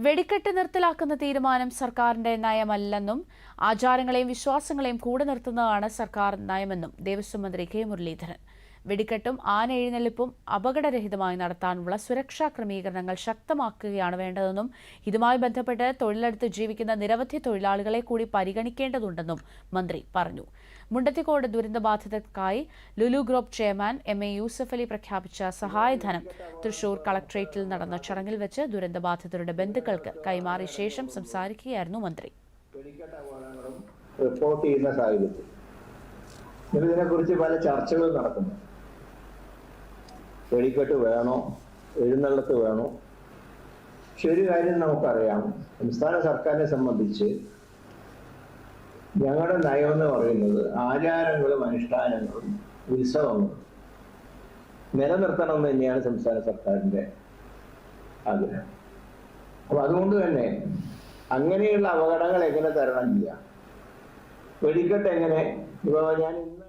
വെടിക്കെട്ട് നിർത്തലാക്കുന്ന തീരുമാനം സർക്കാരിന്റെ നയമല്ലെന്നും ആചാരങ്ങളെയും വിശ്വാസങ്ങളെയും കൂടെ നിർത്തുന്നതാണ് സർക്കാർ നയമെന്നും ദേവസ്വം മന്ത്രി കെ മുരളീധരൻ. വെടിക്കെട്ടും ആന എഴുന്നള്ളിപ്പും അപകടരഹിതമായി നടത്താനുള്ള സുരക്ഷാ ക്രമീകരണങ്ങൾ ശക്തമാക്കുകയാണ് വേണ്ടതെന്നും ഇതുമായി ബന്ധപ്പെട്ട് തൊഴിലെടുത്ത് ജീവിക്കുന്ന നിരവധി തൊഴിലാളികളെ കൂടി പരിഗണിക്കേണ്ടതുണ്ടെന്നും മന്ത്രി പറഞ്ഞു. മുണ്ടത്തിക്കോട് ദുരന്തബാധിതർക്കായി Lulu group chairman M A. Yusuff Ali പ്രഖ്യാപിച്ച സഹായധനം തൃശൂർ കളക്ട്രേറ്റിൽ നടന്ന ചടങ്ങിൽ വെച്ച് ദുരന്തബാധിതരുടെ ബന്ധുക്കൾക്ക് കൈമാറിയ ശേഷം സംസാരിക്കുകയായിരുന്നു മന്ത്രി. റിപ്പോർട്ട് ചെയ്യുന്ന സാഹചര്യത്തിൽ ഇതിനെക്കുറിച്ച് പല ചർച്ചകളും നടക്കുന്നു. വെടിക്കെട്ട് വേണോ, എഴുന്നള്ളത്ത് വേണോ? പക്ഷെ ഒരു കാര്യം നമുക്കറിയാം, സംസ്ഥാന സർക്കാരിനെ സംബന്ധിച്ച് ഞങ്ങളുടെ നയം എന്ന് പറയുന്നത് ആചാരങ്ങളും അനുഷ്ഠാനങ്ങളും ഉത്സവങ്ങളും നിലനിർത്തണം എന്ന് തന്നെയാണ് സംസ്ഥാന സർക്കാരിന്റെ ആഗ്രഹം. അപ്പൊ അതുകൊണ്ട് തന്നെ അങ്ങനെയുള്ള അപകടങ്ങൾ എങ്ങനെ തരണം ചെയ്യാം, വെടിക്കെട്ട് എങ്ങനെ, ഇപ്പൊ ഞാൻ ഇന്ന്